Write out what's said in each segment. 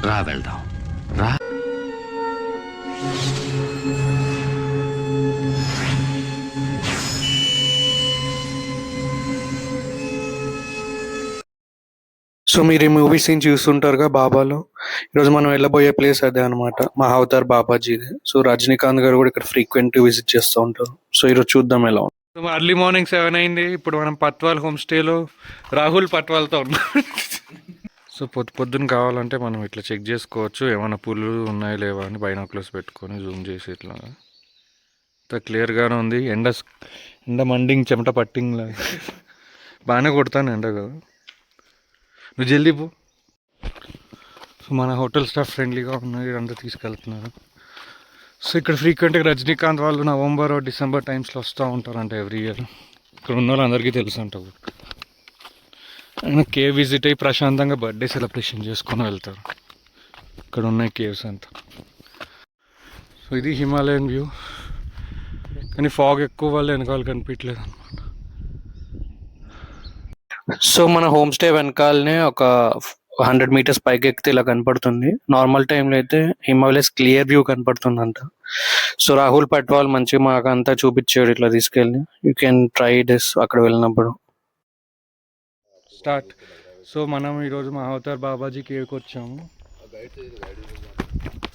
రా వెళ్దాం రా. సో మీరు ఈ మూవీ సీన్ చూస్తుంటారుగా బాబాలో. ఈరోజు మనం వెళ్ళబోయే ప్లేస్ అదే అనమాట, మహావతార్ బాబాజీదే. సో రజనీకాంత్ గారు కూడా ఇక్కడ ఫ్రీక్వెంట్ విజిట్ చేస్తూ ఉంటారు. సో ఈరోజు చూద్దాం ఎలా ఉంది. అర్లీ మార్నింగ్ 7 అయింది. ఇప్పుడు మనం పట్వాల్ హోమ్ స్టేలో రాహుల్ పట్వాల్తో ఉన్నాం. సో పొద్దున్న కావాలంటే మనం ఇట్లా చెక్ చేసుకోవచ్చు, ఏమైనా పుల్లు ఉన్నాయా లేవా అని బైనాక్యులర్స్ పెట్టుకొని జూమ్ చేసి ఇట్లా క్లియర్గానే ఉంది. ఎండ మండింగ్ చెమట పట్టింగ్ బాగానే కొడతాను ఎండ కదా. నువ్వు జల్దీ పో. సో మన హోటల్ స్టాఫ్ ఫ్రెండ్లీగా ఉన్నారు, అంతా తీసుకెళ్తున్నారు. సో ఇక్కడ ఫ్రీక్వెంట్గా రజనీకాంత్ వాళ్ళు నవంబర్ డిసెంబర్ టైమ్స్లో వస్తూ ఉంటారంట ఎవ్రీ ఇయర్. ఇక్కడ ఉన్న వాళ్ళందరికీ తెలుసు అంట. ఆయన కేవ్ విజిట్ అయ్యి ప్రశాంతంగా బర్త్డే సెలబ్రేషన్ చేసుకొని వెళ్తారు. ఇక్కడ ఉన్నాయి కేవ్స్ అంతా. సో ఇది హిమాలయన్ వ్యూ, కానీ ఫాగ్ ఎక్కువ వల్ల వెనకాల కనిపించలేదు అనమాట. సో మన హోమ్ స్టే వెనకాలనే ఒక 100 మీటర్స్ పైకి ఎక్కితే ఇలా కనపడుతుంది. నార్మల్ టైంలో అయితే హిమాలయస్ క్లియర్ వ్యూ కనపడుతుందంట. సో రాహుల్ పట్వాల్ మంచిగా మాకు అంతా చూపించాడు ఇట్లా తీసుకెళ్ళి. యూ కెన్ ట్రై దిస్ అక్కడ వెళ్ళినప్పుడు. స్టార్ట్. సో మనం ఈరోజు మహావతార్ బాబాజీ కేవ్కి వచ్చాము.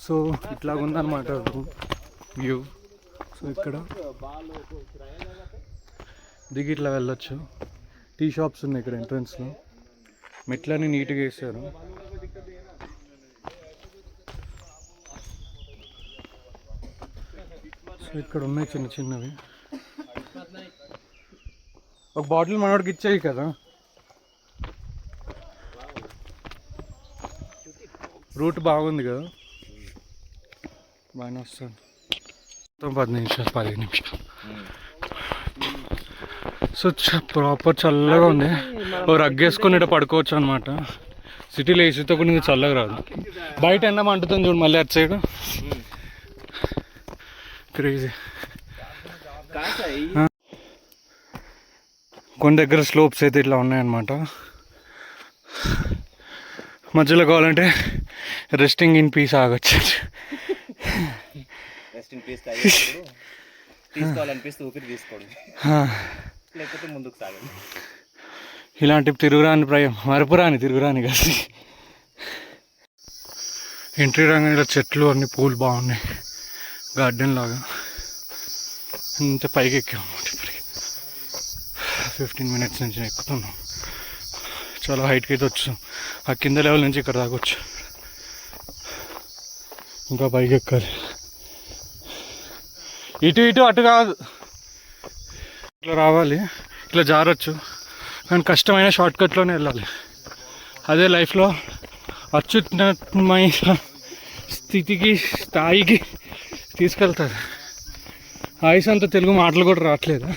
సో ఇట్లా ఉందన్నమాట వ్యూ. సో ఇక్కడ దిగి ఇట్లా వెళ్ళొచ్చు. టీ షాప్స్ ఉన్నాయి ఇక్కడ ఎంట్రన్స్లో. మెట్లని నీట్గా వేసారు. సో ఇక్కడ ఉన్నాయి చిన్న చిన్నవి. ఒక బాటిల్ మనోడికి ఇచ్చాయి కదా. రూట్ బాగుంది కదా, బాగానే వస్తుంది. మొత్తం 10 నిమిషాలు 15 నిమిషాలు. సో ప్రాపర్ చల్లగా ఉంది. ఓ రగ్గేసుకొని ఇక్కడ పడుకోవచ్చు అనమాట. సిటీలో ఏసీతో కూడా చల్లగా రాదు. బయట ఎండ మంటుతుంది చూడు మళ్ళీ అటు సైడ్. క్రేజీ. కొన్ని దగ్గర స్లోప్స్ అయితే ఇట్లా ఉన్నాయన్నమాట. మధ్యలో కావాలంటే రెస్టింగ్ ఇన్ పీస్ ఆగొచ్చు. ఇలాంటి తిరుగురాని మరపురాని తిరుగురాని కలిసి ఎంట్రీ రంగంలో చెట్లు అన్ని పూలు బాగున్నాయి, గార్డెన్ లాగా. ఇంత పైకి ఎక్కామన్నమాట. ఇప్పటికి 15 మినిట్స్ నుంచి ఎక్కుతున్నాం. చాలా హైట్కి అయితే వచ్చాం. ఆ కింద లెవెల్ నుంచి ఇక్కడ దాకొచ్చు. ఇంకా పైకి ఎక్కాలి. ఇటు ఇటు అటు కాదు, ఇట్లా రావాలి, ఇట్లా జారొచ్చు. కానీ కష్టమైన షార్ట్కట్లోనే వెళ్ళాలి. అదే లైఫ్లో అత్యున్నతమైన స్థాయికి తీసుకెళ్తుంది. ఆయుష్ అంత తెలుగు మాటలు కూడా రావట్లేదు.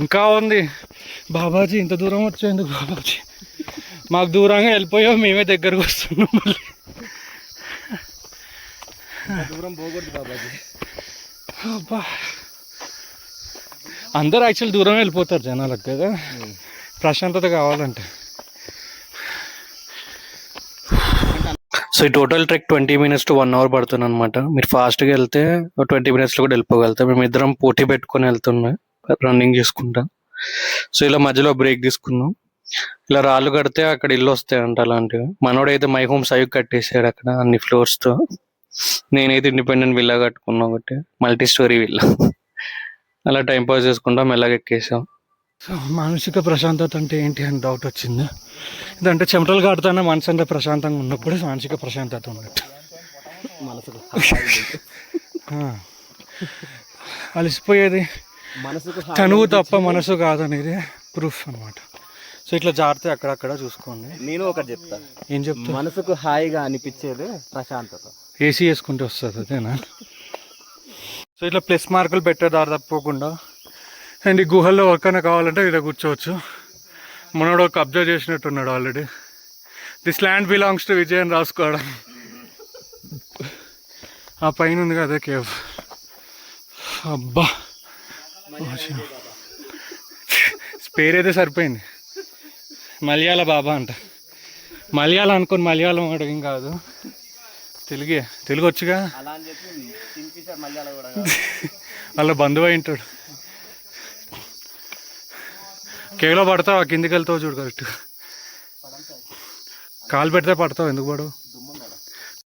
ఇంకా ఉంది. బాబాజీ ఇంత దూరం వచ్చేందుకు బాబాజీ? మాకు దూరంగా వెళ్ళిపోయావు, మేమే దగ్గరకు వస్తున్నాం. మళ్ళీ దూరం పోకూడదు బాబాజీ. అబ్బా, అందరూ యాక్చువల్ దూరం వెళ్ళిపోతారు జనాలకు కదా, ప్రశాంతత కావాలంటే. సో ఈ total trek 20 minutes to 1 hour పడుతుంది అనమాట. మీరు ఫాస్ట్గా వెళ్తే 20 మినిట్స్లో కూడా వెళ్ళిపోగలుగుతాం. మేము ఇద్దరం పోటీ పెట్టుకొని వెళ్తున్నాం, రన్నింగ్ చేసుకుంటాం. సో ఇలా మధ్యలో బ్రేక్ తీసుకున్నాం. ఇలా రాళ్ళు కడితే అక్కడ ఇల్లు వస్తాయంట అలాంటివి. మనోడైతే మై హోమ్ సైడ్ కట్టేసాడు అక్కడ అన్ని ఫ్లోర్స్తో. నేనైతే ఇండిపెండెంట్ విల్లా కట్టుకున్నా, ఒకటి మల్టీ స్టోరీ విల్లా. అలా టైంపాస్ చేసుకుంటా మెల్లగా ఎక్కేసాం. సో మానసిక ప్రశాంతత అంటే ఏంటి అని డౌట్ వచ్చింది. ఇదంటే చెమటలు కాడుతానే మనసు అంతా ప్రశాంతంగా ఉన్నప్పుడే మానసిక ప్రశాంతత ఉన్నట్టు. మనసుకు అలసిపోయేది తనువు తప్ప మనసు కాదనేది ప్రూఫ్ అనమాట. సో ఇట్లా జారితే అక్కడక్కడ చూసుకోండి. నేను ఒకటి చెప్తా. ఏం చెప్తా? మనసుకు హాయిగా అనిపించేది ప్రశాంతత. ఏసీ వేసుకుంటే వస్తుంది అదేనా? సో ఇట్లా ప్లస్ మార్కులు పెట్టే దారి తప్పకుండా. అండ్ ఈ గుహల్లో ఎవరికైనా కావాలంటే ఇలా కూర్చోవచ్చు. మనోడు ఒక అబ్జర్వ్ చేసినట్టున్నాడు already. This land belongs to Vijay అని రాసుకోవడం. ఆ పైన ఉంది కదా కేవ్. అబ్బా, పేరు అయితే సరిపోయింది, మలయాళ బాబా అంట. మలయాళం అనుకోని మలయాళం అడగం కాదు, తెలుగే. తెలుగు వచ్చుగా. అలా అని చెప్పి తినిపించారు మళ్ళీ కూడా వాళ్ళ బంధువు అయి ఉంటాడు. కేవలో పడతావు, ఆ కిందికి వెళ్తావు చూడు కరెక్ట్. కాలు పెడితే పడతావు, ఎందుకు పడవు?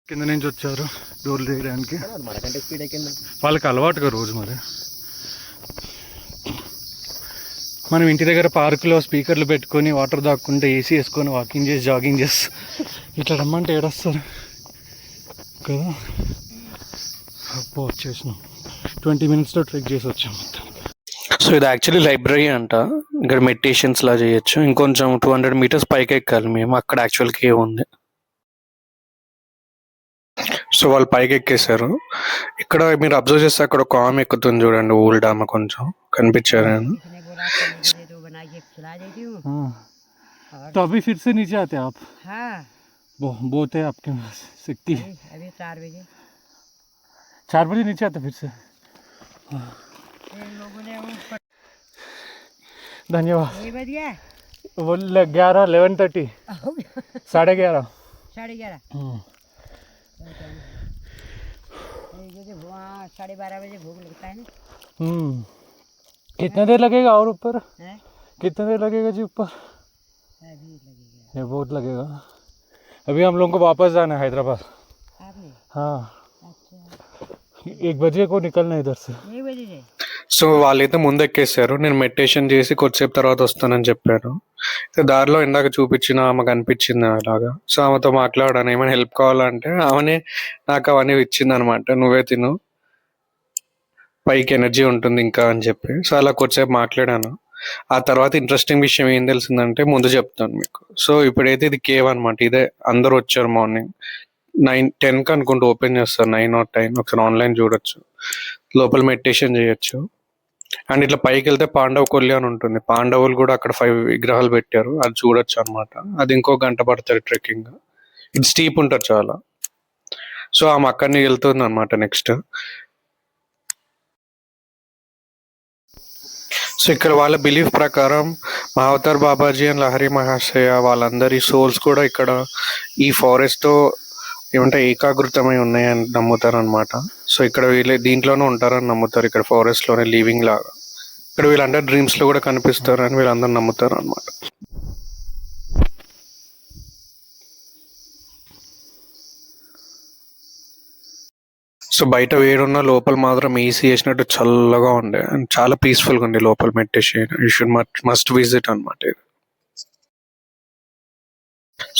కింద నుంచి వచ్చారు డోర్లు చేయడానికి. మనకంటే స్పీడ్ ఎక్కింది. వాళ్ళకి అలవాటుగా రోజు. మరి మనం ఇంటి దగ్గర పార్కులో స్పీకర్లు పెట్టుకొని వాటర్ దాక్కుంటే ఏసీ వేసుకొని వాకింగ్ చేసి జాగింగ్ చేసి ఇట్లా రమ్మంటే ఏడొస్తారు కదా. అప్పుడు వచ్చేసినాం, 20 minutesలో ట్రెక్ చేసి వచ్చాం మొత్తం. సో ఇది యాక్చువల్లీ లైబ్రరీ అంట. ఇక్కడ మెడిటేషన్స్ లా చేయొచ్చు. ఇంకొంచెం 200 meters పైకి ఎక్కాలి మేము. అక్కడ యాక్చువల్ కేవ్ ఉంది. సో వాళ్ళు పైకి ఎక్కేశారు. ఇక్కడ మీరు అబ్జర్వ్ చేస్తే అక్కడ ఒక ఆమె ఎక్కుతుంది చూడండి, ఓల్డ్ ఆమె. కొంచెం కనిపించారు. तो अभी फिर से नीचे आते हैं आप? हाँ, बहुत है आपके पास शक्ति। अभी 4 बजे 4 बजे नीचे आते फिर से। इन लोगों ने ऊपर धन्यवाद। ये बज गया 11:30 11:30 11:30 वहाँ 12:30 बजे भूख लगता है ना। कितना देर लगेगा और ऊपर? है? कितना देर लगेगा जी ऊपर? अभी लगेगा। ये बहुत लगेगा। अभी हम लोगों को वापस जाना है हैदराबाद। आपने? हाँ, अच्छा, 1 बजे को निकलना है इधर से। 1 बजे से? సో వాళ్ళైతే ముందు ఎక్కేసారు. నేను మెడిటేషన్ చేసి కొద్దిసేపు తర్వాత వస్తానని చెప్పాను. దారిలో ఇందాక చూపించిన ఆమెకు అనిపించింది అలాగా. సో ఆమెతో మాట్లాడాను, ఏమైనా హెల్ప్ కావాలంటే ఆమెనే నాకు అవన్నీ ఇచ్చింది అనమాట. నువ్వే తిను, పైకి ఎనర్జీ ఉంటుంది ఇంకా అని చెప్పి. సో అలా కొద్దిసేపు మాట్లాడాను. ఆ తర్వాత ఇంట్రెస్టింగ్ విషయం ఏం తెలిసిందంటే ముందు చెప్తాను మీకు. సో ఇప్పుడైతే ఇది కేవ్ అనమాట. ఇదే అందరూ వచ్చారు మార్నింగ్ 9-10కి అనుకుంటూ ఓపెన్ చేస్తారు. 9 or 10 ఒకసారి ఆన్లైన్ చూడొచ్చు. లోపల మెడిటేషన్ చేయొచ్చు. అండ్ ఇట్లా పైకి వెళ్తే పాండవ కొల్లి అని ఉంటుంది. పాండవులు కూడా అక్కడ 5 విగ్రహాలు పెట్టారు, అది చూడొచ్చు అనమాట. అది ఇంకో గంట పడుతుంది ట్రెక్కింగ్. ఇది స్టీప్ ఉంటుంది చాలా. సో ఆమె అక్కడిని వెళ్తుంది అనమాట నెక్స్ట్. సో ఇక్కడ వాళ్ళ బిలీఫ్ ప్రకారం మహావతార్ బాబాజీ అండ్ లహరి మహాశయ వాళ్ళందరి సోల్స్ కూడా ఇక్కడ ఈ ఫారెస్ట్ ఏమంటే ఏకాగ్రతమై ఉన్నాయని నమ్ముతారు అనమాట. సో ఇక్కడ వీళ్ళే దీంట్లోనే ఉంటారని నమ్ముతారు, ఇక్కడ ఫారెస్ట్ లోనే లివింగ్ లాగా. ఇక్కడ వీళ్ళందరూ డ్రీమ్స్ లో కూడా కనిపిస్తారు అని వీళ్ళందరూ నమ్ముతారు అనమాట. సో బయట వేడున్న లోపల మాత్రం ఏసీ వేసినట్టు చల్లగా ఉండే అండ్ చాలా పీస్ఫుల్గా ఉంది లోపల meditation. You should must visit అనమాట.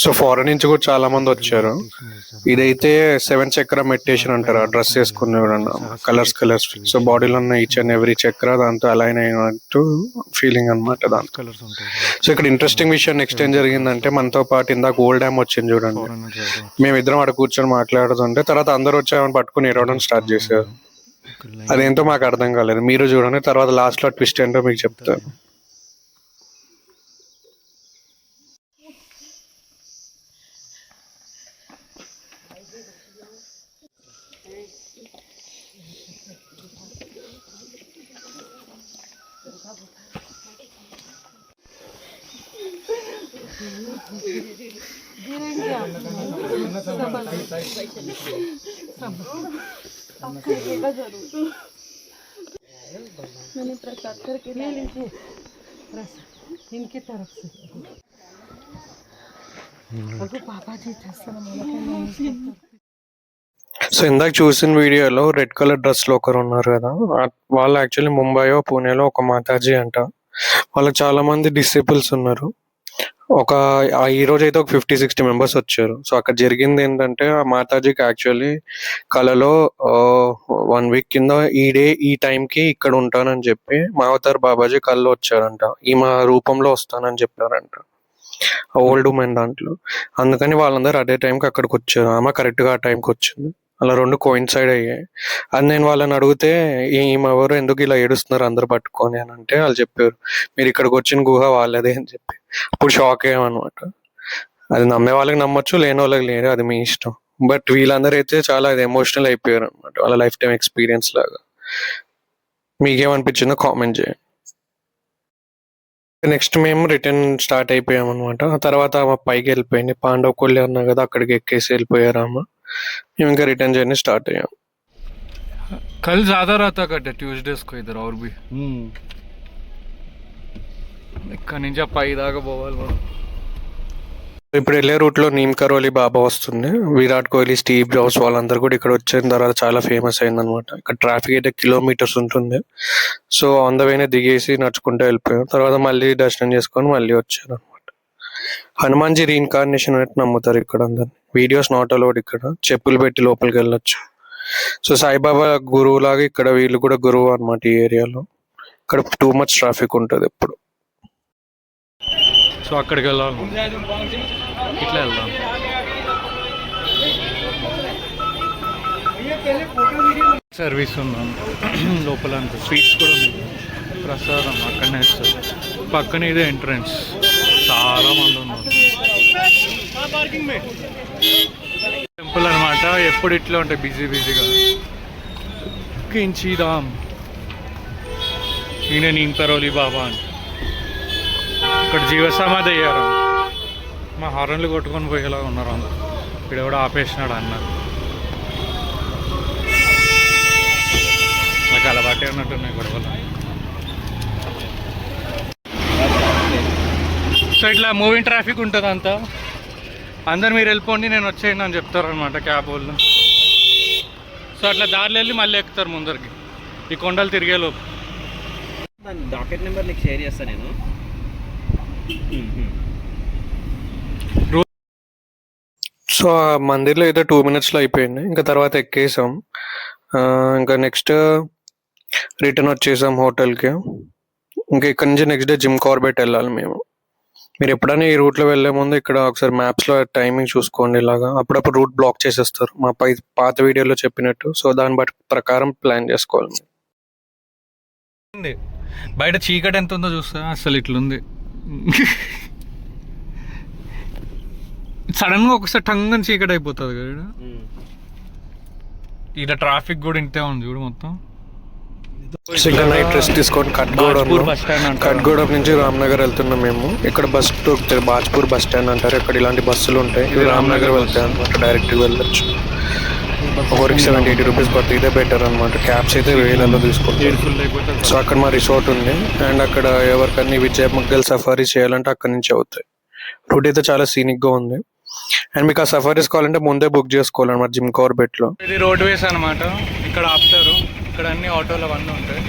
సో ఫారెన్ నుంచి కూడా చాలా మంది వచ్చారు. ఇదైతే 7 చక్ర మెడిటేషన్ అంటారు. ఆ డ్రెస్ వేసుకుని కలర్స్. సో బాడీలో ఉన్న ఈచ్ అండ్ ఎవ్రీ చక్ర దాంతో అలైన్ అయినట్టు ఫీలింగ్ అనమాట దాంతో. సో ఇక్కడ ఇంట్రెస్టింగ్ విషయం నెక్స్ట్ ఏం జరిగిందంటే, మనతో పాటు ఇందాక ఓల్డ్ డ్యామ్ వచ్చింది చూడండి. మేమిద్దరం అక్కడ కూర్చొని మాట్లాడుతుంటే తర్వాత అందరూ వచ్చామని పట్టుకుని ఏడవడం స్టార్ట్ చేశారు. అదేంటో మాకు అర్థం కాలేదు. మీరు చూడండి, తర్వాత లాస్ట్ లో ట్విస్ట్ ఏంటో మీకు చెప్తారు. मैंने प्रसाद करके ले लीजिए, प्रसाद इनकी तरफ से। अगो पापा जी సో ఇందాక చూసిన వీడియోలో రెడ్ కలర్ డ్రెస్ లో ఒకరు ఉన్నారు కదా, వాళ్ళు యాక్చువల్లీ ముంబైయో పూణేలో ఒక మాతాజీ అంట. వాళ్ళకి చాలా మంది డిసేబుల్స్ ఉన్నారు. ఈ రోజు అయితే ఒక 50-60 మెంబర్స్ వచ్చారు. సో అక్కడ జరిగింది ఏంటంటే, ఆ మాతాజీకి యాక్చువల్లీ కళలో 1 week కింద ఈ టైంకి ఇక్కడ ఉంటానని చెప్పి మహావతార్ బాబాజీ కళ్ళు వచ్చారంట. ఈమె రూపంలో వస్తానని చెప్పారంట ఓల్డ్ ఉమెన్ దాంట్లో. అందుకని వాళ్ళందరూ అదే టైంకి అక్కడికి వచ్చారు. ఆమె కరెక్ట్గా ఆ టైంకి వచ్చింది. అలా 2 కోయిన్సైడ్ అయ్యాయి. అది నేను వాళ్ళని అడిగితే ఈమె ఎవరు, ఎందుకు ఇలా ఏడుస్తున్నారు అందరు పట్టుకొని అని అంటే, వాళ్ళు చెప్పారు మీరు ఇక్కడికి వచ్చిన గుహ వాళ్ళదే అని చెప్పి. అప్పుడు షాక్ అయ్యామన్నమాట. అది నమ్మే వాళ్ళకి నమ్మొచ్చు, లేని వాళ్ళకి లేదు, అది మీ ఇష్టం. బట్ వీళ్ళందరూ అయితే చాలా ఎమోషనల్ అయిపోయారు అనమాట, వాళ్ళ లైఫ్ టైం ఎక్స్పీరియన్స్ లాగా. మీకేమనిపించిందో కామెంట్ చేయండి. నెక్స్ట్ మేము రిటర్న్ స్టార్ట్ అయిపోయాం అనమాట. ఆ తర్వాత ఆమె పైకి వెళ్ళిపోయింది, పాండవ కొల్లి అన్నా కదా, అక్కడికి ఎక్కేసి వెళ్ళిపోయారు ఆమె. మేము ఇంకా రిటర్న్ జర్నీ స్టార్ట్ అయ్యాం. कल ज्यादा रहता कटे ट्यूसडेस को इधर और भी ఇక్కడ నుంచి ఆ పై దాకా పోవాలి మనం. ఇప్పుడు వెళ్ళే రూట్ లో నీమ్ కరోలి బాబా వస్తుంది. విరాట్ కోహ్లీ, స్టీవ్ జాబ్స్ వాళ్ళందరూ కూడా ఇక్కడ వచ్చిన తర్వాత చాలా ఫేమస్ అయింది అనమాట. ఇక్కడ ట్రాఫిక్ అయితే కిలోమీటర్స్ ఉంటుంది. సో ఆన్ ద వేనే దిగేసి నడుచుకుంటూ వెళ్ళిపోయాం. తర్వాత మళ్ళీ దర్శనం చేసుకొని మళ్ళీ వచ్చారు అనమాట. హనుమాన్జీ రీఇన్కార్నేషన్ అనేది నమ్ముతారు ఇక్కడ అందరు. వీడియోస్ నాట్ అలౌడ్ ఇక్కడ, చెప్పులు పెట్టి లోపలికి వెళ్ళొచ్చు. సో సాయిబాబా గురువు లాగా ఇక్కడ వీళ్ళు కూడా గురువు అనమాట ఈ ఏరియాలో. ఇక్కడ టూ మచ్ ట్రాఫిక్ ఉంటుంది ఎప్పుడు. సో అక్కడికి వెళ్ళాలి, ఇట్లా వెళ్దాం. సర్వీస్ ఉన్నాం లోపల, అంతా స్వీట్స్ కూడా ఉంది, ప్రసాదం అక్కడనే ఇస్తారు. పక్కనే ఇదే ఎంట్రన్స్, చాలా మంది ఉన్నారు. టెంపుల్ అనమాట, ఎప్పుడు ఇట్లా ఉంటాయి బిజీగా. కించిదాం, ఈయన నీమ్ కరోలి బాబా అని. ఇక్కడ జీవ సమాధి అయ్యారు. మా హారన్లు కొట్టుకొని పోయేలా ఉన్నారు అందరు. ఇక్కడ కూడా ఆపేసినాడు అన్నారు. నాకు అలవాటే ఉన్నట్టున్నాయి గొడవలు. సో ఇట్లా మూవింగ్ ట్రాఫిక్ ఉంటుంది అంతా. అందరు మీరు వెళ్ళిపోండి నేను వచ్చేయండి అని చెప్తారు అనమాట క్యాబ్ వాళ్ళు. సో అట్లా దారిలో వెళ్ళి మళ్ళీ ఎక్కుతారు ముందరికి, ఈ కొండలు తిరిగేలోపు. దాని డాకెట్ నెంబర్ నీకు షేర్ చేస్తాను నేను. సో ఆ మందిర్లో ఏదో 2 minutes లో అయిపోయింది. ఇంకా తర్వాత ఎక్కేసాం. ఇంకా నెక్స్ట్ రిటర్న్ వచ్చేసాం హోటల్కి. ఇంకా ఇక్కడ నుంచి నెక్స్ట్ డే జిమ్ కార్బెట్ వెళ్ళాలి మేము. మీరు ఎప్పుడైనా ఈ రూట్లో వెళ్ళే ముందు ఇక్కడ ఒకసారి మ్యాప్స్లో టైమింగ్ చూసుకోండి. ఇలాగా అప్పుడప్పుడు రూట్ బ్లాక్ చేసేస్తారు, మా పాత వీడియోలో చెప్పినట్టు. సో దాన్ని బట్టి ప్రకారం ప్లాన్ చేసుకోవాలి. బయట చీకటి ఎంత ఉందో చూస్తా, అసలు ఇట్లుంది. సడన్గా ఒకసారి టంగని చీకటి అయిపోతుంది కదా. ఇక్కడ ట్రాఫిక్ కూడా ఇంతే ఉంది చూడు మొత్తం. నైట్ రెస్ట్ తీసుకొని కట్గూడెం నుంచి రామ్నగర్ వెళ్తున్నాం మేము. ఇక్కడ బస్ దొరుకుతుంది, బాజ్పూర్ బస్ స్టాండ్ అంటారు. ఇక్కడ ఇలాంటి బస్సులు ఉంటాయి. ఇవి రామ్నగర్ వెళ్తాయి అనమాట, డైరెక్ట్గా వెళ్ళొచ్చు. ఒకరికి 70-80 రూపీస్ పడుతుంది. ఇదే బెటర్ అనమాట. క్యాబ్స్ అయితే 1000 తీసుకుంటారు. సో అక్కడ మా రిసార్ట్ ఉంది, అండ్ అక్కడ ఎవరికన్నా విజయమగ్గల్ సఫారీ చేయాలంటే అక్కడ నుంచి అవుతాయి. రూట్ అయితే చాలా సీనిక్గా ఉంది. అండ్ మీకు ఆ సఫారీస్ కావాలంటే ముందే బుక్ చేసుకోవాలన్నమాట జిమ్ కార్బెట్లో. ఇది రోడ్ వేస్ అనమాట. ఇక్కడ ఆపుతారు, ఇక్కడ అన్ని ఆటోలు అవన్నీ ఉంటాయి.